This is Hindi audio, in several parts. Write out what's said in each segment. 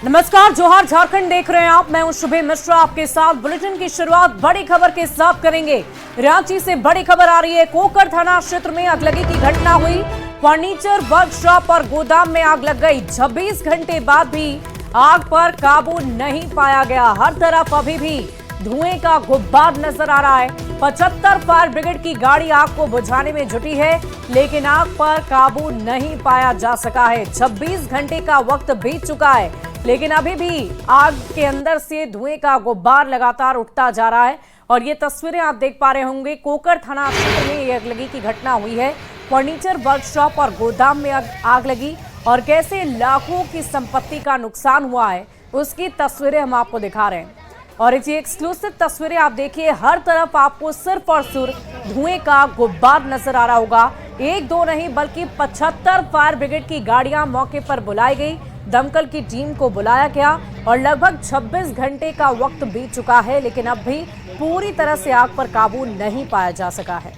नमस्कार, जोहार झारखंड देख रहे हैं आप। मैं हूं शुभे मिश्रा आपके साथ। बुलेटिन की शुरुआत बड़ी खबर के साथ करेंगे। रांची से बड़ी खबर आ रही है। कोकर थाना क्षेत्र में अगलगी की घटना हुई। फर्नीचर वर्कशॉप और गोदाम में आग लग गई। 26 घंटे बाद भी आग पर काबू नहीं पाया गया। हर तरफ अभी भी धुएं का गुब्बार नजर आ रहा है। 75 फायर ब्रिगेड की गाड़ी आग को बुझाने में जुटी है, लेकिन आग पर काबू नहीं पाया जा सका है। 26 घंटे का वक्त बीत चुका है, लेकिन अभी भी आग के अंदर से धुएं का गुब्बार लगातार उठता जा रहा है। और ये तस्वीरें आप देख पा रहे होंगे। कोकर थाना क्षेत्र में ये आगलगी की घटना हुई है। फर्नीचर वर्कशॉप और गोदाम में आग लगी और कैसे लाखों की संपत्ति का नुकसान हुआ है उसकी तस्वीरें हम आपको दिखा रहे हैं। और ये एक्सक्लूसिव तस्वीरें आप देखिए। हर तरफ आपको सिर्फ और सिर्फ धुएं का गुब्बार नजर आ रहा होगा। एक दो नहीं बल्कि 75 फायर ब्रिगेड की गाड़ियां मौके पर बुलाई गई। दमकल की टीम को बुलाया गया और लगभग 26 घंटे का वक्त बीत चुका है, लेकिन अब भी पूरी तरह से आग पर काबू नहीं पाया जा सका है।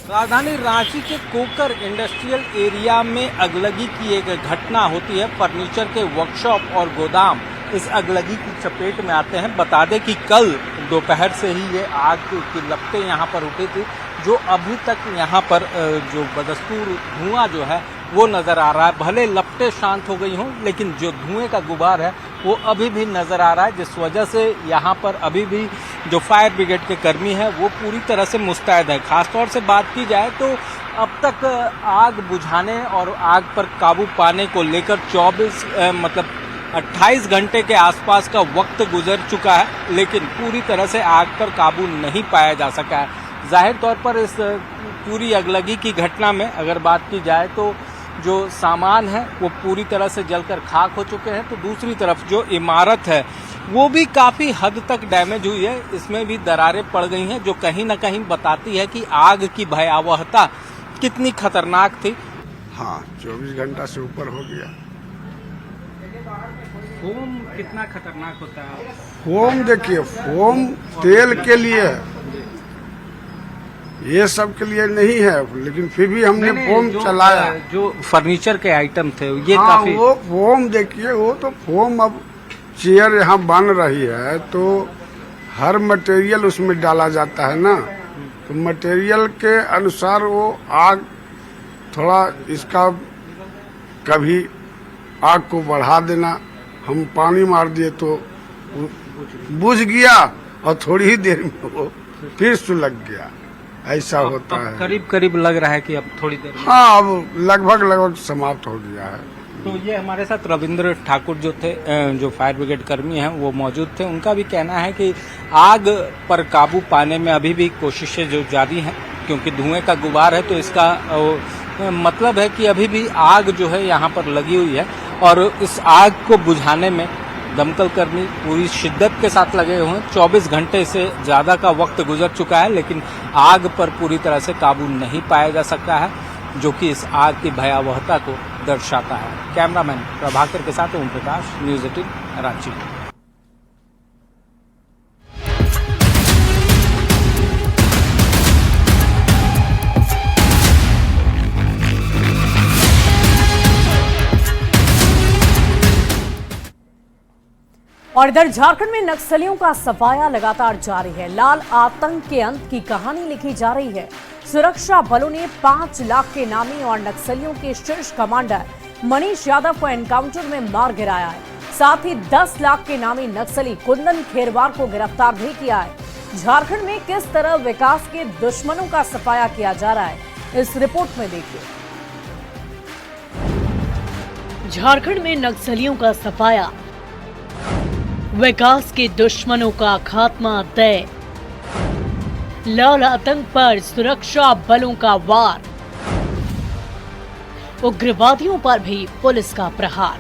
राजधानी रांची के कोकर इंडस्ट्रियल एरिया में अगलगी की एक घटना होती है। फर्नीचर के वर्कशॉप और गोदाम इस अगलगी की चपेट में आते हैं। बता दें कि कल दोपहर से ही ये आग की लपटें यहाँ पर उठी थी, जो अभी तक यहाँ पर जो बदस्तूर धुआं जो है वो नजर आ रहा है। भले लपटें शांत हो गई हों, लेकिन जो धुएं का गुबार है वो अभी भी नजर आ रहा है, जिस वजह से यहाँ पर अभी भी जो फायर ब्रिगेड के कर्मी हैं वो पूरी तरह से मुस्तैद है। खासतौर से बात की जाए तो अब तक आग बुझाने और आग पर काबू पाने को लेकर 28 घंटे के आसपास का वक्त गुजर चुका है, लेकिन पूरी तरह से आग पर काबू नहीं पाया जा सका है। जाहिर तौर पर इस पूरी अगलगी की घटना में अगर बात की जाए तो जो सामान है वो पूरी तरह से जलकर खाक हो चुके हैं, तो दूसरी तरफ जो इमारत है वो भी काफ़ी हद तक डैमेज हुई है। इसमें भी दरारें पड़ गई हैं, जो कहीं ना कहीं बताती है कि आग की भयावहता कितनी खतरनाक थी। हाँ, 24 घंटा से ऊपर हो गया। फोम कितना खतरनाक होता है? फोम देखिए, फोम तेल के लिए है, ये सब के लिए नहीं है, लेकिन फिर भी हमने फोम चलाया। जो फर्नीचर के आइटम थे ये हाँ, काफी वो फोम देखिए, वो तो फोम अब चेयर यहाँ बन रही है तो हर मटेरियल उसमें डाला जाता है ना, तो मटेरियल के अनुसार वो आग थोड़ा इसका कभी आग को बढ़ा देना, हम पानी मार दिए तो बुझ गया और थोड़ी ही देर में वो फिर सुलग गया। ऐसा होता है। करीब करीब लग रहा है कि अब थोड़ी देर में। हाँ, अब लगभग समाप्त हो गया है। तो ये हमारे साथ रविंद्र ठाकुर जो थे, जो फायर ब्रिगेड कर्मी हैं, वो मौजूद थे। उनका भी कहना है कि आग पर काबू पाने में अभी भी कोशिशें जो जारी हैं, क्योंकि धुएं का गुबार है, तो इसका मतलब है कि अभी भी आग जो है यहाँ पर लगी हुई है और इस आग को बुझाने में दमकल कर्मी पूरी शिद्दत के साथ लगे हुए हैं। 24 घंटे से ज़्यादा का वक्त गुजर चुका है, लेकिन आग पर पूरी तरह से काबू नहीं पाया जा सका है, जो कि इस आग की भयावहता को दर्शाता है। कैमरामैन प्रभाकर के साथ ओम प्रकाश, न्यूज़ 18 रांची। और इधर झारखंड में नक्सलियों का सफाया लगातार जारी है। लाल आतंक के अंत की कहानी लिखी जा रही है। सुरक्षा बलों ने 5 लाख के नामी और नक्सलियों के शीर्ष कमांडर मनीष यादव को एनकाउंटर में मार गिराया है। साथ ही 10 लाख के नामी नक्सली कुंदन खेरवार को गिरफ्तार भी किया है। झारखंड में किस तरह विकास के दुश्मनों का सफाया किया जा रहा है, इस रिपोर्ट में देखिए। झारखंड में नक्सलियों का सफाया, विकास के दुश्मनों का खात्मा तय, लाल आतंक पर सुरक्षा बलों का वार, उग्रवादियों पर भी पुलिस का प्रहार।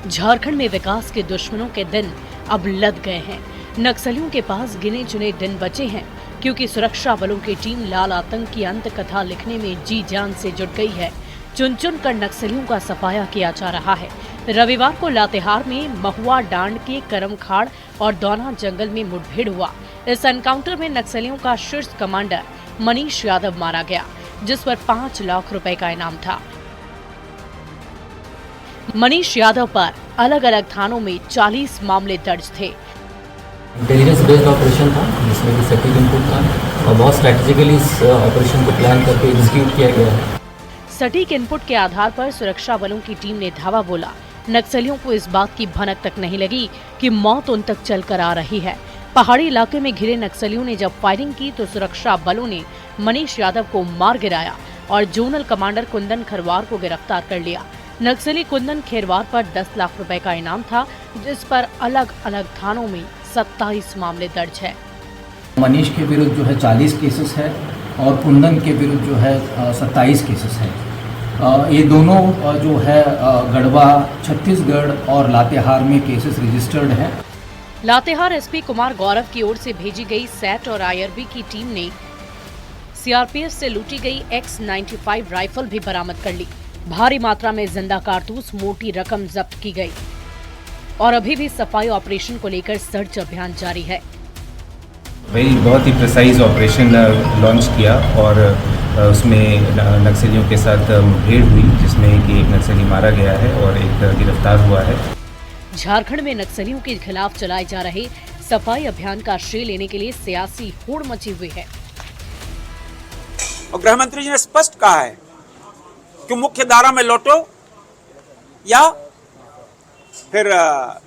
झारखंड में विकास के दुश्मनों के दिन अब लद गए हैं। नक्सलियों के पास गिने चुने दिन बचे हैं, क्योंकि सुरक्षा बलों की टीम लाल आतंक की अंत कथा लिखने में जी जान से जुट गई है। चुन चुन कर नक्सलियों का सफाया किया जा रहा है। रविवार को लातेहार में महुआ डांड के करमखाड़ और दौना जंगल में मुठभेड़ हुआ। इस एनकाउंटर में नक्सलियों का शीर्ष कमांडर मनीष यादव मारा गया, जिस पर 5 लाख रुपए का इनाम था। मनीष यादव पर अलग अलग थानों में 40 मामले दर्ज थे। इंटेलिजेंस बेस्ड ऑपरेशन था जिसमें कि सटीक इनपुट था और बहुत स्ट्रैटेजिकली इस ऑपरेशन को प्लान करके एग्जीक्यूट किया गया है। सटीक इनपुट के आधार पर सुरक्षा बलों की टीम ने धावा बोला। नक्सलियों को इस बात की भनक तक नहीं लगी कि मौत उन तक चलकर आ रही है। पहाड़ी इलाके में घिरे नक्सलियों ने जब फायरिंग की तो सुरक्षा बलों ने मनीष यादव को मार गिराया और जोनल कमांडर कुंदन खरवार को गिरफ्तार कर लिया। नक्सली कुंदन खेरवार पर 10 लाख रुपए का इनाम था, जिस पर अलग अलग थानों में 27 मामले दर्ज है। मनीष के विरुद्ध जो है 40 केसेस है और कुंदन के विरुद्ध जो है 27 केसेस है। ये दोनों जो है गढ़वा, छत्तीसगढ़ और लातेहार में केसेस रजिस्टर्ड है। लातेहार एसपी कुमार गौरव की ओर से भेजी गई सैट और आईआरबी की टीम ने सीआरपीएफ से लूटी गई X95 राइफल भी बरामद कर ली। भारी मात्रा में जिंदा कारतूस, मोटी रकम जब्त की गई और अभी भी सफाई ऑपरेशन को लेकर सर्च अभियान जारी है। बहुत ही प्रिसाइज ऑपरेशन लॉन्च किया और उसमें नक्सलियों के साथ मुठभेड़ हुई जिसमें कि एक नक्सली मारा गया है और एक गिरफ्तार हुआ है। झारखंड में नक्सलियों के खिलाफ चलाए जा रहे सफाई अभियान का श्रेय लेने के लिए सियासी होड़ मची हुई है। और गृह मंत्री जी ने स्पष्ट कहा है कि मुख्य धारा में लौटो या फिर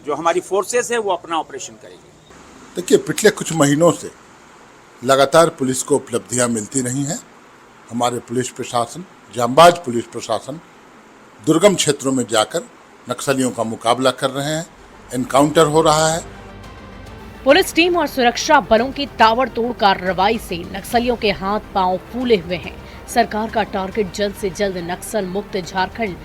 जो हमारी फोर्सेस है वो अपना ऑपरेशन करेगी। देखिए, पिछले कुछ महीनों से लगातार पुलिस को उपलब्धियां मिलती रही हैं। हमारे पुलिस प्रशासन, जांबाज पुलिस प्रशासन दुर्गम क्षेत्रों में जाकर नक्सलियों का मुकाबला कर रहे हैं। एनकाउंटर हो रहा है। पुलिस टीम और सुरक्षा बलों की ताबड़तोड़ कार्रवाई से नक्सलियों के हाथ पांव फूले हुए हैं। सरकार का टारगेट जल्द से जल्द नक्सल मुक्त झारखंड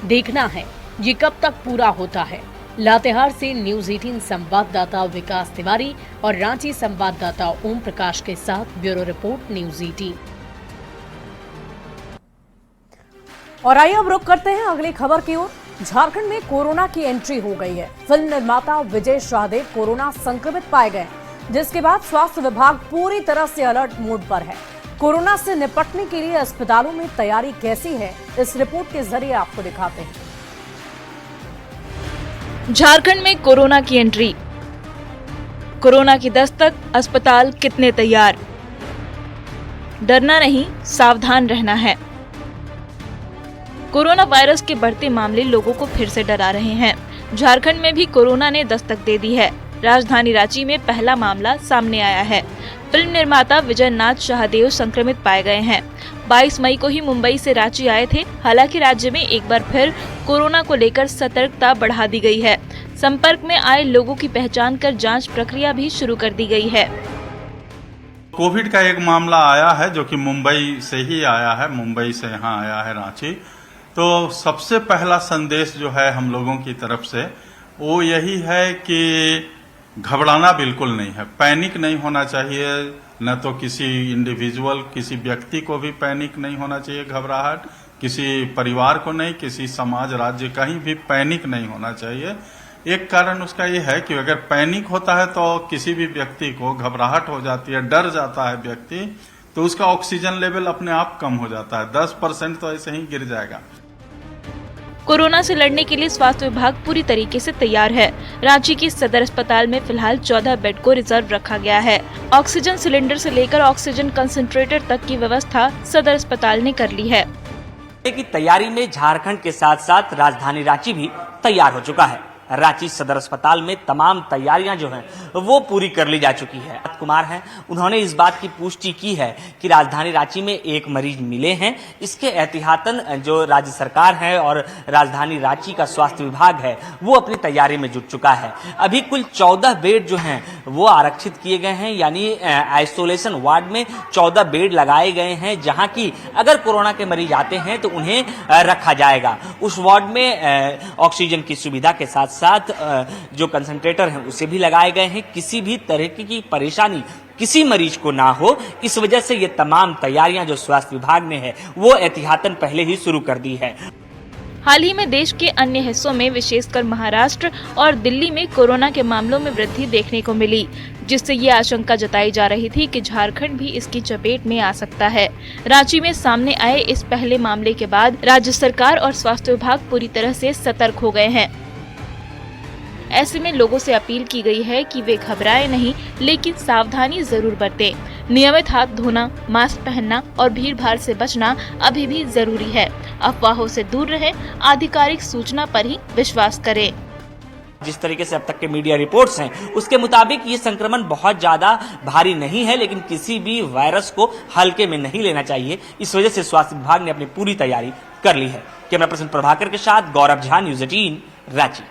देखना है। ये कब तक पूरा होता है? लातेहार से न्यूज़ 18 संवाददाता विकास तिवारी और रांची संवाददाता ओम प्रकाश के साथ ब्यूरो रिपोर्ट न्यूज़ 18। और आइए अब रुक करते हैं अगली खबर की ओर। झारखंड में कोरोना की एंट्री हो गई है। फिल्म निर्माता विजय शाहदेव कोरोना संक्रमित पाए गए, जिसके बाद स्वास्थ्य विभाग पूरी तरह से अलर्ट मोड पर है। कोरोना से निपटने के लिए अस्पतालों में तैयारी कैसी है, इस रिपोर्ट के जरिए आपको दिखाते हैं। झारखंड में कोरोना की एंट्री, कोरोना की दस्तक, अस्पताल कितने तैयार? डरना नहीं, सावधान रहना है। कोरोना वायरस के बढ़ते मामले लोगों को फिर से डरा रहे हैं। झारखंड में भी कोरोना ने दस्तक दे दी है। राजधानी रांची में पहला मामला सामने आया है। फिल्म निर्माता विजय नाथ शाहदेव संक्रमित पाए गए हैं। 22 मई को ही मुंबई से रांची आए थे। हालांकि राज्य में एक बार फिर कोरोना को लेकर सतर्कता बढ़ा दी गई है। संपर्क में आए लोगों की पहचान कर जांच प्रक्रिया भी शुरू कर दी गई है। कोविड का एक मामला आया है जो कि मुंबई से ही आया है, मुंबई से यहाँ आया है रांची। तो सबसे पहला संदेश जो है हम लोगों की तरफ से वो यही है कि घबराना बिल्कुल नहीं है, पैनिक नहीं होना चाहिए। न तो किसी इंडिविजुअल, किसी व्यक्ति को भी पैनिक नहीं होना चाहिए, घबराहट, किसी परिवार को नहीं, किसी समाज राज्य कहीं भी पैनिक नहीं होना चाहिए। एक कारण उसका ये है कि अगर पैनिक होता है तो किसी भी व्यक्ति को घबराहट हो जाती है, डर जाता है व्यक्ति, तो उसका ऑक्सीजन लेवल अपने आप कम हो जाता है, 10% तो ऐसे ही गिर जाएगा। कोरोना से लड़ने के लिए स्वास्थ्य विभाग पूरी तरीके से तैयार है। रांची की सदर अस्पताल में फिलहाल 14 बेड को रिजर्व रखा गया है। ऑक्सीजन सिलेंडर से लेकर ऑक्सीजन कंसंट्रेटर तक की व्यवस्था सदर अस्पताल ने कर ली है। की तैयारी में झारखंड के साथ साथ राजधानी रांची भी तैयार हो चुका है। रांची सदर अस्पताल में तमाम तैयारियां जो हैं वो पूरी कर ली जा चुकी है। कुमार हैं, उन्होंने इस बात की पुष्टि की है कि राजधानी रांची में एक मरीज मिले हैं। इसके एहतियातन जो राज्य सरकार है और राजधानी रांची का स्वास्थ्य विभाग है वो अपनी तैयारी में जुट चुका है। अभी कुल 14 बेड जो हैं वो आरक्षित किए गए हैं, यानी आइसोलेशन वार्ड में 14 बेड लगाए गए हैं, जहां की अगर कोरोना के मरीज आते हैं तो उन्हें रखा जाएगा। उस वार्ड में ऑक्सीजन की सुविधा के साथ जो कंसंट्रेटर हैं उसे भी लगाए गए हैं। किसी भी तरह की परेशानी किसी मरीज को ना हो, इस वजह से ये तमाम तैयारियां जो स्वास्थ्य विभाग ने है वो एहतियातन पहले ही शुरू कर दी है। हाल ही में देश के अन्य हिस्सों में विशेषकर महाराष्ट्र और दिल्ली में कोरोना के मामलों में वृद्धि देखने को मिली, जिससे ये आशंका जताई जा रही थी कि झारखंड भी इसकी चपेट में आ सकता है। रांची में सामने आए इस पहले मामले के बाद राज्य सरकार और स्वास्थ्य विभाग पूरी तरह से सतर्क हो गए हैं। ऐसे में लोगों से अपील की गई है कि वे घबराएं नहीं, लेकिन सावधानी जरूर बरतें। नियमित हाथ धोना, मास्क पहनना और भीड़ भाड़ से बचना अभी भी जरूरी है। अफवाहों से दूर रहें, आधिकारिक सूचना पर ही विश्वास करें। जिस तरीके से अब तक के मीडिया रिपोर्ट्स हैं, उसके मुताबिक ये संक्रमण बहुत ज्यादा भारी नहीं है, लेकिन किसी भी वायरस को हल्के में नहीं लेना चाहिए। इस वजह से स्वास्थ्य विभाग ने अपनी पूरी तैयारी कर ली है। कैमरा पर्सन प्रभाकर के साथ गौरव झा, न्यूज़ 18 रांची।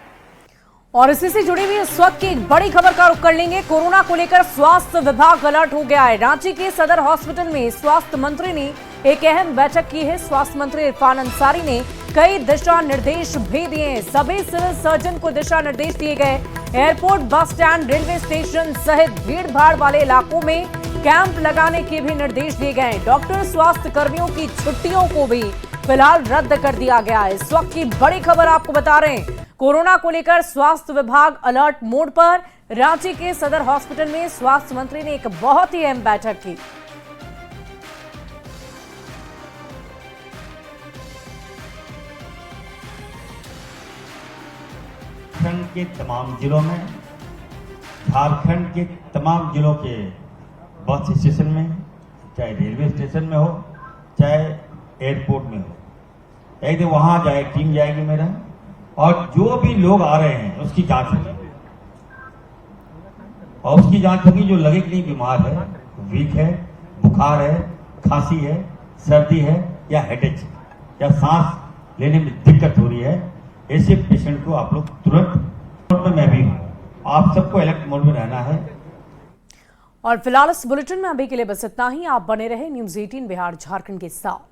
और इसी से जुड़ी हुई इस वक्त की एक बड़ी खबर का रुख कर लेंगे। कोरोना को लेकर स्वास्थ्य विभाग अलर्ट हो गया है। रांची के सदर हॉस्पिटल में स्वास्थ्य मंत्री ने एक अहम बैठक की है। स्वास्थ्य मंत्री इरफान अंसारी ने कई दिशा निर्देश भी दिए हैं। सभी सिविल सर्जन को दिशा निर्देश दिए गए। Airport, bus stand, railway station सहित भीड़ भाड़ वाले इलाकों में कैंप लगाने के भी निर्देश दिए गए। डॉक्टर, स्वास्थ्य कर्मियों की छुट्टियों को भी फिलहाल रद्द कर दिया गया है। इस वक्त की बड़ी खबर आपको बता रहे हैं। कोरोना को लेकर स्वास्थ्य विभाग अलर्ट मोड पर। रांची के सदर हॉस्पिटल में स्वास्थ्य मंत्री ने एक बहुत ही अहम बैठक की। झारखंड के तमाम जिलों में, झारखंड के तमाम जिलों के बस स्टेशन में, चाहे रेलवे स्टेशन में हो, चाहे एयरपोर्ट में हो, एक दिन वहां जाए टीम जाएगी मेरा, और जो भी लोग आ रहे हैं उसकी जांच होगी। और उसकी जांच होगी जो लगे कि नहीं बीमार है, वीक है, बुखार है, खांसी है, सर्दी है या हेडेक है, या सांस लेने में दिक्कत हो रही है, ऐसे पेशेंट को आप लोग तुरंत, मैं भी हूं, आप सबको अलर्ट मोड में रहना है। और फिलहाल इस बुलेटिन में अभी के लिए बस इतना ही। आप बने रहे न्यूज़ 18 बिहार झारखंड के साथ।